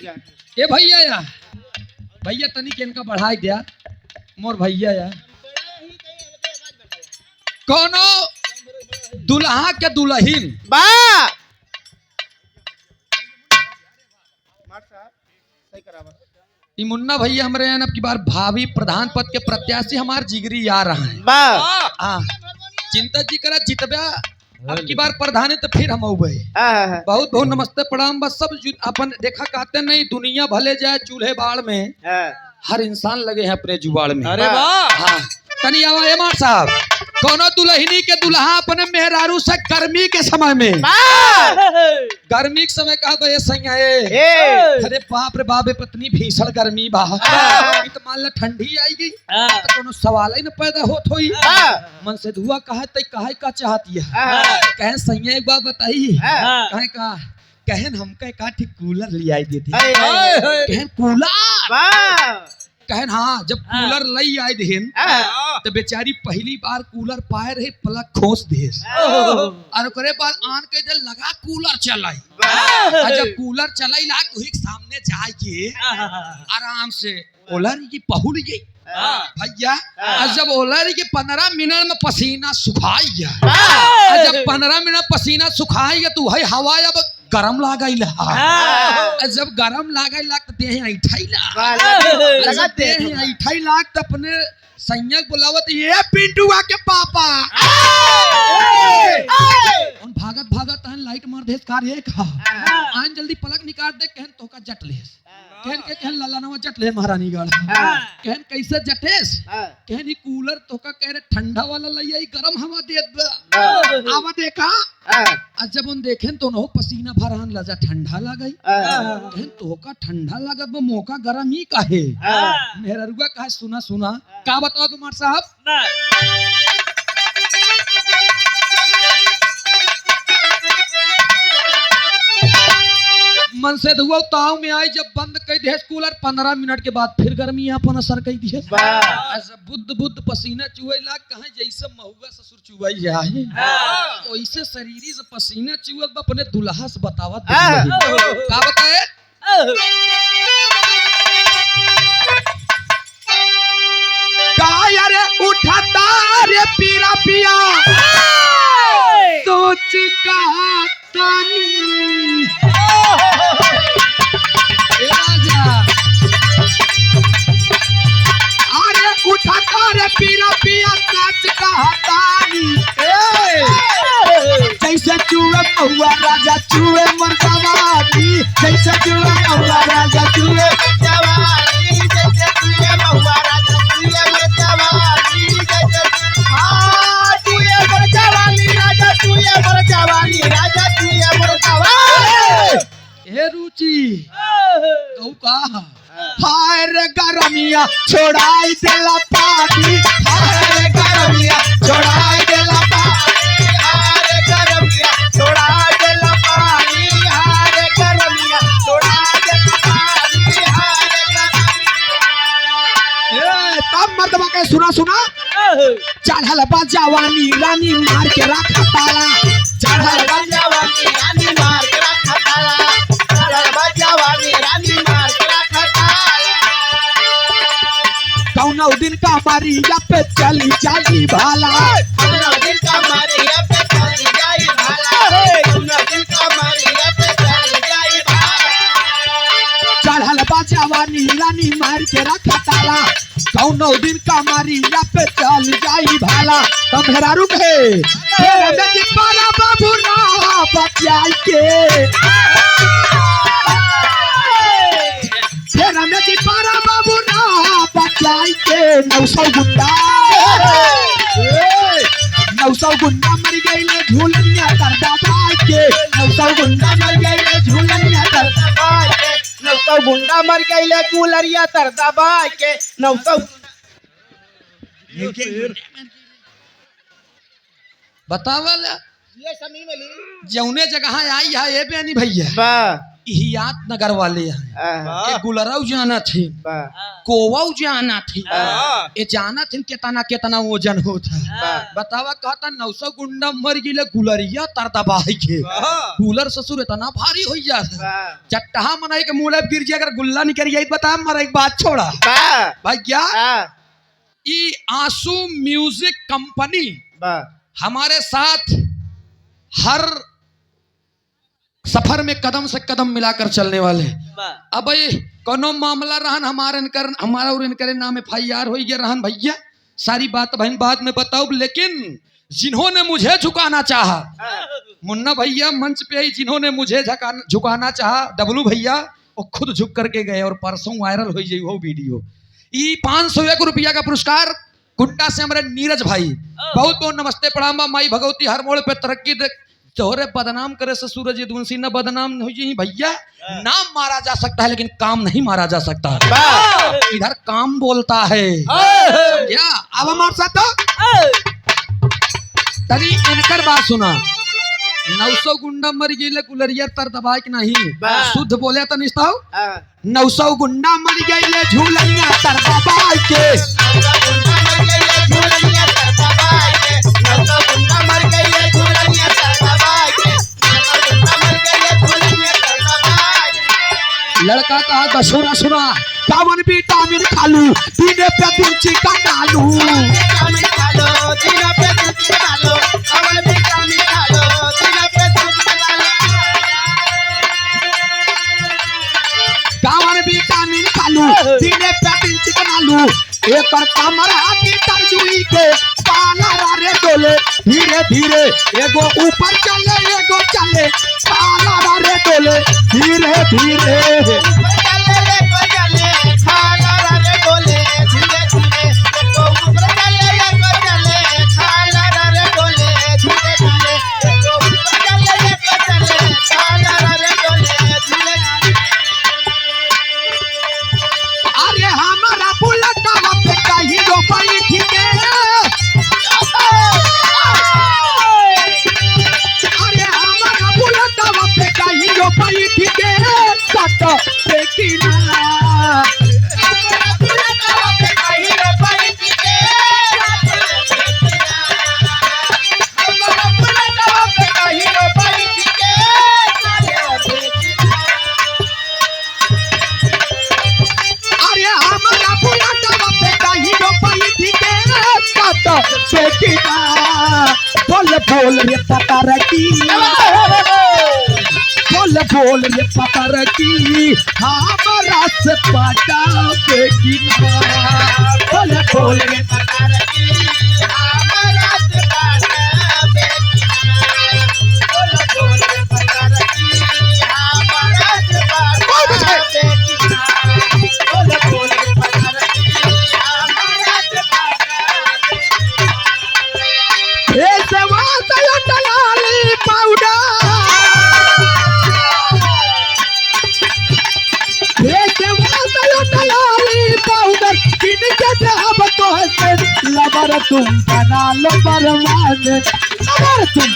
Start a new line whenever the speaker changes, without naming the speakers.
ए भैया या भैया तनिक इनका बढ़ाई दिया मोर भैया या कोनो दुल्हा के दुल्हीन
बा
ई मुन्ना भैया हमारे यहाँ अब की बार भावी प्रधान पद के प्रत्याशी हमारे जिगरी आ रहा है
बा
चिंता जी करा जितबा अब की बार प्रधान है तो फिर हम आऊबे बहुत बहुत नमस्ते प्रणाम बस सब अपन देखा कहते नहीं दुनिया भले जाए चूल्हे बाड़ में हर इंसान लगे हैं अपने जुबाड़ में।
अरे वाह
हाँ तनी आवा एमार साहब कोनो दुल्हनी के दुल्हा अपने मेहरारू से गर्मी के समय में गर्मी के समय कहा तो ये सैया अरे बाप रे बाप पत्नी भीषण गर्मी बा तो मान ला ठंडी आएगी तो कोनो सवाल ही न पैदा होत होई मन से धुआ कहा तई काहे का चाहती है कहे सैया एक बात बताई कहे का कहन हमका का ठीक कूलर ले आई देती कहन कूलर कहन हाँ जब कूलर लई आए देन तो बेचारी पहली बार कूलर पाए रहे पलक खोस देस और करे बाद आन के जल लगा कूलर चलाई और जब कूलर चलाई ला तो एक सामने जाके आराम से ओलर की पहुल गई भैया और जब ओलर के 15 मिनट में पसीना सुखाई गया और जब 15 मिनट पसीना सुखाई गया तो है हवा अब गरम लागई ला जब गरम लागई लाग तो देह ऐठाई ला देह ऐठाई लाग तो अपने संयक बुलावत ये पिंटुआ के पापा उन भागत भागत तहन लाइट मार देस कार एक हा आन जल्दी पलक निकाल दे कहन तो का जट लेस कहन के कहन ललनवा जट ले महारानी गाड़ कहन कैसे जटेस कहन ई कूलर तो का कह रे ठंडा वाला लई गरम हवा देत आवा देखा आज जब उन देखें तो नो पसीना भरान लजा ठंडा लागई कहन तो का ठंडा लागत वो मौका गरम ही काहे मेरा रुआ कहा सुना सुना का बताओ तुम्हार साहब मन से धुआ ताव में आई जब बंद कर दे कूलर 15 मिनट के बाद फिर गर्मी अपन असर कर दी ऐसा बुद्ध बुद्ध पसीना चुए ला कहा जैसे महुआ ससुर चुआई जाए वैसे शरीरी से पसीना चुअल अपने दुल्हा से बतावत का बताए काया रे उठाता रे पीरा पिया सोच का तानी अरे उठाता रे पीरा पिया सच कहतानी जैसे चूहे महुआ राजा चूहे मरदवानी जैसे चूहे महुआ राजा चूहे जवानी जैसे चूहे महुआ राजा चूहे मरदवानी जैसे हां चूहे मरदवानी राजा चूहे मरदवानी राजा चूहे मरदवानी हे रुचि कहू का हाय रे गरमिया छोड़ाई देला पानी हाय रे गरमिया छोड़ाई देला पानी हाय रे गरमिया छोड़ाई देला पानी हाय रे गरमिया छोड़ाई देला पानी हाय रे गरमिया ए तब मर्दबा के सुना सुना चढ़ल बा जवानी रानी मार के रखा ताला चढ़ल बा जवानी रानी मार के रखा ताला चढ़ल बा जवानी रानी मार के रखा ताला कौनो दिन का मारिया पे चली जाई भाला कौनो दिन का मारिया पे चली जाई भाला कौनो दिन का मारिया पे चली जाई भाला चढ़ल बा जवानी रानी मार के रखा ताला कौनो दिन का मारिया पे चल जाई भाला तब हेरारू के तेरे में जी पारा बाबू ना बचाई के तेरे में जी पारा बाबू ना बचाई के 900 गुंडा मर गईले झूलनिया करदा भाई के 900 गुंडा मर गईले झूलनिया करदा भाई के 900 गुंडा मर गईले कूलरिया तरदा भाई के 900 बतावल ये समी में ली जौने जगह आई है ये बेनी भैया इहियात नगर वाले हैं। एक गुलरऊ जाना थे, कोवऊ जाना थे, ये जाना थे केतना केतना वजन होता। बतावा कहता 900 गुंडा मर गिले गुलरिया तर दबाई के। गुलर ससुर इतना भारी हो जाता, चट्टा मनाई के मुंह गिर जाए अगर गुल्ला निकल जाए। बता मर एक बात छोड़ा भाई क्या, ये आंसू म्यूजिक कंपनी हमारे साथ हर सफर में कदम से कदम मिलाकर चलने वाले। अब कोनो मामला रहन हमारा और इनकर नाम FIR हो गया रहन भैया, सारी बात बहन बाद में बताओ। लेकिन जिन्होंने मुझे झुकाना चाहा, मुन्ना भैया मंच पे ही जिन्होंने मुझे झुकाना चाहा, डब्लू भैया वो खुद झुक करके गए और परसों वायरल हो जाए वो वीडियो। ये 501 रुपया का पुरस्कार गुड्डा से हमारे नीरज भाई, बहुत बहुत नमस्ते प्रणाम। माई भगवती हर मोड़ पे तरक्की दे, तोहरे बदनाम करे से सूरज यदुवंशी न बदनाम हो जी भैया। नाम मारा जा सकता है लेकिन काम नहीं मारा जा सकता। इधर काम बोलता है क्या। अब हमारे साथ तरी इनकर बात सुना। 900 गुंडा मर गए गुलरिया तर दबाई के नहीं, शुद्ध बोले तो निस्ता 900 गुंडा मर गए झूलनिया तर दबाई के। लड़का कहा दशोरा सुना, कावन विटामिन खालू पीने पे दिन चिकन डालू। कावन विटामिन खालू पीने पे दिन चिकन डालू। एक कमरा की तरजुई के पाला रे डोले, धीरे धीरे एगो ऊपर चले एगो चले, पाला रे डोले धीरे धीरे। अरे हमारा बुलेट पे कहीं दो पड़ी ठीक है। अरे हमारा बुलेट पे कहीं दो पड़ी ठीक है। कट देखना बोल रे पतर की, बोल रे पतर की हमारा से पटा बेकिना। बोल रे पतर की हमारा से पटा बेकिना। बोल रे पतर की हमारा से पटा बेकिना। बोल रे पतर की हमारा से पटा लबर तुम बना लो बरमान, लबर तुम